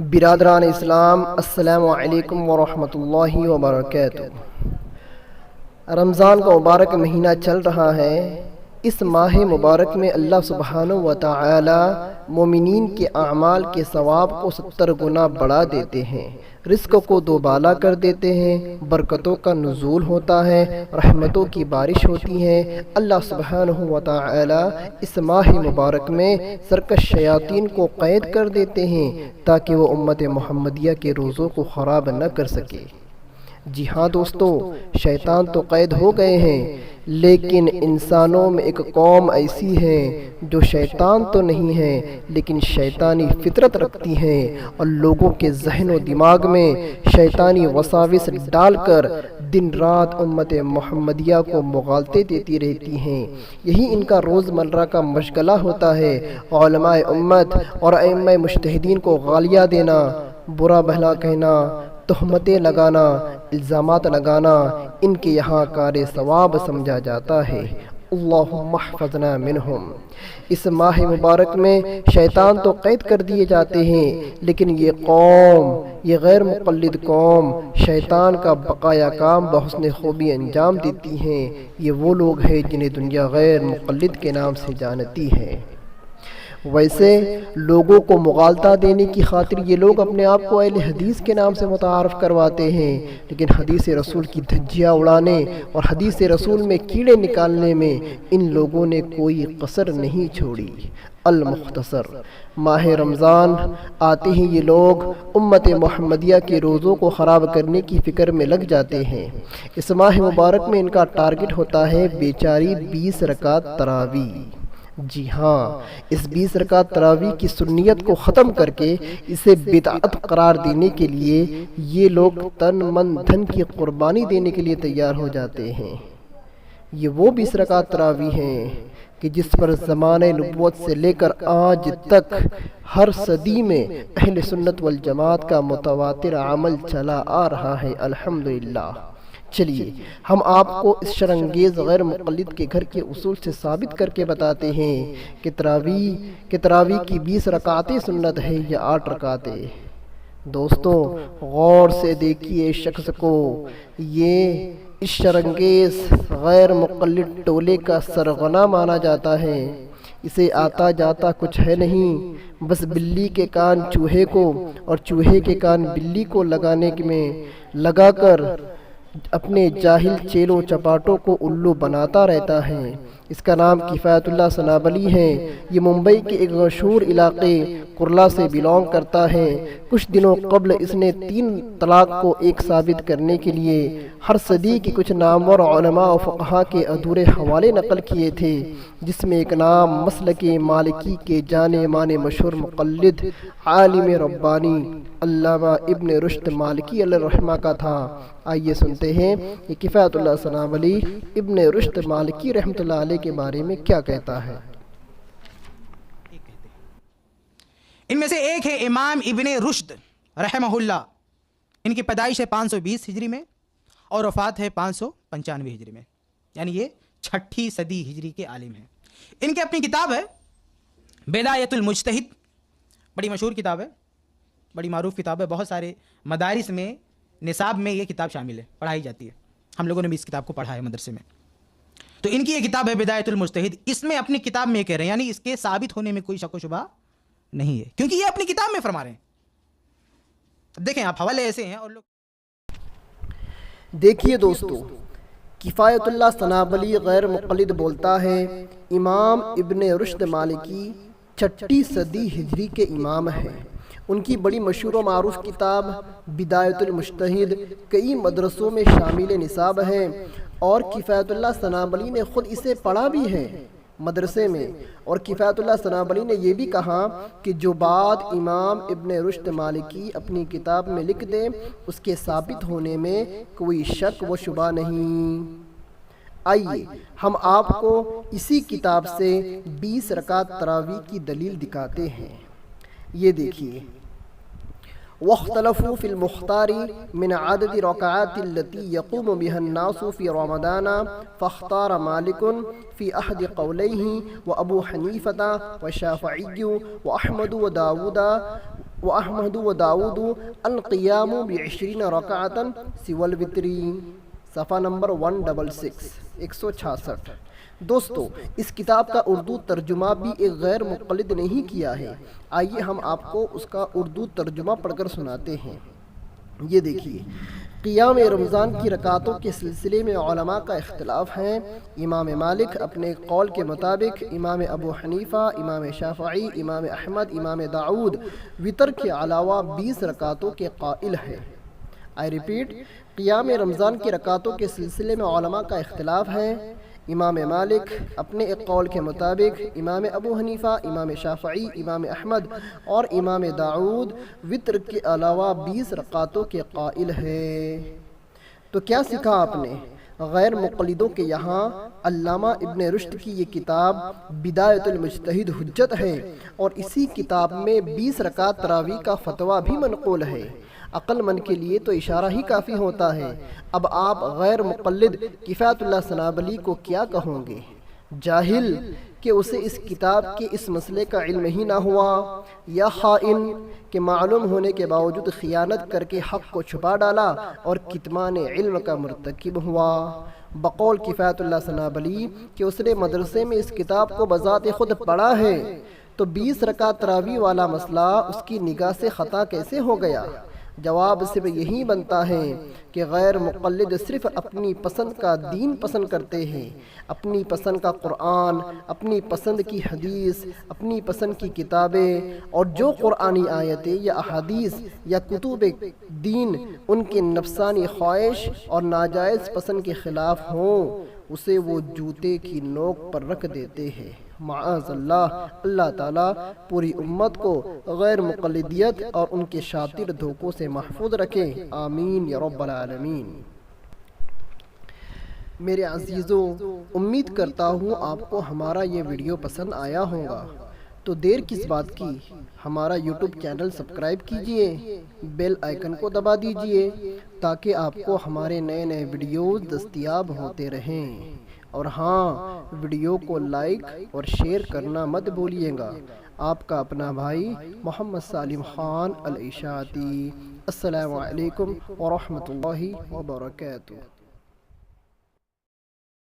برادران اسلام، السلام علیکم ورحمۃ اللہ وبرکاتہ۔ رمضان کا مبارک مہینہ چل رہا ہے۔ اس ماہ مبارک میں اللہ سبحانہ و تعالی مومنین کے اعمال کے ثواب کو 70 گنا بڑھا دیتے ہیں، رزق کو دوبالا کر دیتے ہیں، برکتوں کا نزول ہوتا ہے، رحمتوں کی بارش ہوتی ہے۔ اللہ سبحانہ و تعالی اس ماہ مبارک میں سرکش شیاطین کو قید کر دیتے ہیں تاکہ وہ امت محمدیہ کے روزوں کو خراب نہ کر سکے۔ جی ہاں دوستو، شیطان تو قید ہو گئے ہیں، لیکن انسانوں میں ایک قوم ایسی ہے جو شیطان تو نہیں ہے لیکن شیطانی فطرت رکھتی ہیں اور لوگوں کے ذہن و دماغ میں شیطانی وساوس ڈال کر دن رات امت محمدیہ کو مغالطے دیتی رہتی ہیں۔ یہی ان کا روزمرہ کا مشغلہ ہوتا ہے۔ علماء امت اور ائمہ مجتہدین کو گالیاں دینا، برا بھلا کہنا، تہمتیں لگانا، الزامات لگانا ان کے یہاں کار ثواب سمجھا جاتا ہے۔ اللہم احفظنا منہم۔ اس ماہ مبارک میں شیطان تو قید کر دیے جاتے ہیں، لیکن یہ غیر مقلد قوم شیطان کا بقایا کام بحسن خوبی انجام دیتی ہیں۔ یہ وہ لوگ ہیں جنہیں دنیا غیر مقلد کے نام سے جانتی ہے۔ ویسے لوگوں کو مغالطہ دینے کی خاطر یہ لوگ اپنے آپ کو اہل حدیث کے نام سے متعارف کرواتے ہیں، لیکن حدیث رسول کی دھجیاں اڑانے اور حدیث رسول میں کیڑے نکالنے میں ان لوگوں نے کوئی قصر نہیں چھوڑی۔ المختصر، ماہ رمضان آتے ہی یہ لوگ امت محمدیہ کے روزوں کو خراب کرنے کی فکر میں لگ جاتے ہیں۔ اس ماہ مبارک میں ان کا ٹارگٹ ہوتا ہے بیچاری 20 رکعت تراویح۔ جی ہاں، اس 20 رکعت تراویح کی سنیت کو ختم کر کے اسے بدعت قرار دینے کے لیے یہ لوگ تن من دھن کی قربانی دینے کے لیے تیار ہو جاتے ہیں۔ یہ وہ 20 رکعت تراویح ہیں کہ جس پر زمانہ نبوت سے لے کر آج تک ہر صدی میں اہل سنت والجماعت کا متواتر عمل چلا آ رہا ہے، الحمدللہ۔ چلیے ہم آپ کو اس شرانگیز غیر مقلد کے گھر کے اصول سے ثابت کر کے بتاتے ہیں کہ تراویح کی 20 رکعتیں سنت ہے یا 8 رکعتیں۔ دوستو غور سے دیکھیے اس شخص کو، یہ اس شرانگیز غیر مقلد ٹولے کا سرغنہ مانا جاتا ہے۔ اسے آتا جاتا کچھ ہے نہیں، بس بلی کے کان چوہے کو اور چوہے کے کان بلی کو لگانے میں لگا کر اپنے جاہل چیلوں چپاٹوں کو الو بناتا رہتا ہے۔ اس کا نام کفایت اللہ سنابلی ہے۔ یہ ممبئی کے ایک مشہور علاقے کرلا سے بلونگ کرتا ہے۔ کچھ دنوں قبل اس نے 3 طلاق کو ایک ثابت کرنے کے لیے ہر صدی کی کچھ نامور علماء و فقہا کے ادھورے حوالے نقل کیے تھے، جس میں ایک نام مسلک مالکی کے جانے مانے مشہور مقلد عالم ربانی علامہ ابن رشد مالکی علیہ الرحمہ کا تھا۔ آئیے سنتے ہیں کہ کفایت اللہ سنابلی ابن رشد مالکی رحمۃ اللہ علیہ کے بارے میں کیا کہتا ہے۔ ان میں سے ایک ہے امام ابن رشد رحمہ اللہ۔ ان کی پیدائش ہے 520 ہجری میں اور وفات ہے 595 ہجری میں، یعنی یہ 6ٹھی صدی ہجری کے عالم ہیں۔ ان کی اپنی کتاب ہے بدایۃ المجتہد، بڑی مشہور کتاب ہے، بڑی معروف کتاب ہے، بہت سارے مدارس میں نصاب میں یہ کتاب شامل ہے، پڑھائی جاتی ہے۔ ہم لوگوں نے بھی اس کتاب کو پڑھا ہے مدرسے میں۔ تو ان کی یہ کتاب ہے بدایۃ المجتہد۔ اس میں اپنی کتاب میں یہ کہہ رہے ہیں، یعنی اس کے ثابت ہونے میں کوئی شک و شبہ نہیں ہے، کیونکہ یہ اپنی کتاب میں فرما رہے ہیں۔ دیکھیں آپ، حوالے ایسے ہیں اور لوگ دیکھیے دوستو، کفایت اللہ سنابلی غیر مقلد بولتا ہے امام ابن رشد مالکی 6ٹھی صدی ہجری کے امام ہیں۔ ان کی بڑی مشہور و معروف کتاب بدایۃ المجتہد کئی مدرسوں میں شامل نصاب ہے، اور کفایت اللہ سنابلی نے خود اسے پڑھا بھی ہے مدرسے میں۔ اور کفایت اللہ سنابلی نے یہ بھی کہا کہ جو بات امام ابن رشد مالکی اپنی کتاب میں لکھ دے اس کے ثابت ہونے میں کوئی شک و شبہ نہیں۔ آئیے ہم آپ کو اسی کتاب سے 20 رکعت تراویح کی دلیل دکھاتے ہیں۔ یہ دیکھیے، واختلفوا في المختار من عدد ركعات التي يقوم بها الناس في رمضان فاختار مالك في أحد قوليه وأبو حنيفة والشافعي وأحمد وداود وأحمد وداود القيام ب20 ركعة سوى الوتر، صفحہ نمبر 166۔ دوستو، اس کتاب کا اردو ترجمہ بھی ایک غیر مقلد نے ہی کیا ہے۔ آئیے ہم آپ کو اس کا اردو ترجمہ پڑھ کر سناتے ہیں۔ یہ دیکھیے، قیام رمضان کی رکعتوں کے سلسلے میں علماء کا اختلاف ہے۔ امام مالک اپنے قول کے مطابق، امام ابو حنیفہ، امام شافعی، امام احمد، امام داؤد وتر کے علاوہ 20 رکعتوں کے قائل ہیں۔ آئی ریپیٹ، قیام رمضان کی رکعتوں کے سلسلے میں علماء کا اختلاف ہے۔ امام مالک اپنے ایک قول کے مطابق، امام ابو حنیفہ، امام شافعی، امام احمد اور امام داؤد وتر کے علاوہ 20 رکعتوں کے قائل ہے۔ تو کیا سیکھا آپ نے؟ غیر مقلدوں کے یہاں علامہ ابن رشد کی یہ کتاب بدایت المجتہد حجت ہے، اور اسی کتاب میں 20 رکعت تراویح کا فتویٰ بھی منقول ہے۔ عقل مند کے لیے تو اشارہ ہی کافی ہوتا ہے۔ اب آپ غیر مقلد کفایت اللہ سنابلی کو کیا کہوں گے؟ جاہل کہ اسے اس کتاب کے اس مسئلے کا علم ہی نہ ہوا، یا خائن کہ معلوم ہونے کے باوجود خیانت کر کے حق کو چھپا ڈالا اور کتمان علم کا مرتکب ہوا۔ بقول کفایت اللہ سنابلی کہ اس نے مدرسے میں اس کتاب کو بذات خود پڑھا ہے، تو 20 رکعت تراویح والا مسئلہ اس کی نگاہ سے خطا کیسے ہو گیا؟ جواب صرف یہی بنتا ہے کہ غیر مقلد صرف اپنی پسند کا دین پسند کرتے ہیں، اپنی پسند کا قرآن، اپنی پسند کی حدیث، اپنی پسند کی کتابیں، اور جو قرآنی آیتیں یا احادیث یا کتب دین ان کے نفسانی خواہش اور ناجائز پسند کے خلاف ہوں، اسے وہ جوتے کی نوک پر رکھ دیتے ہیں۔ معاذ اللہ، اللہ تعالیٰ پوری امت کو غیر مقلدیت اور ان کے شاطر دھوکوں سے محفوظ رکھے، آمین یا رب العالمین۔ میرے عزیزوں، امید کرتا ہوں آپ کو ہمارا یہ ویڈیو پسند آیا ہوگا، تو دیر کس بات کی، ہمارا یوٹیوب چینل سبسکرائب کیجئے، بیل آئیکن کو دبا دیجئے تاکہ آپ کو ہمارے نئے نئے ویڈیوز دستیاب ہوتے رہیں، اور ہاں، ویڈیو کو لائک اور شیئر کرنا مت بھولیے گا۔ آپ کا اپنا بھائی محمد سالم خان الاشاعتی۔ السلام علیکم ورحمۃ اللہ وبرکاتہ۔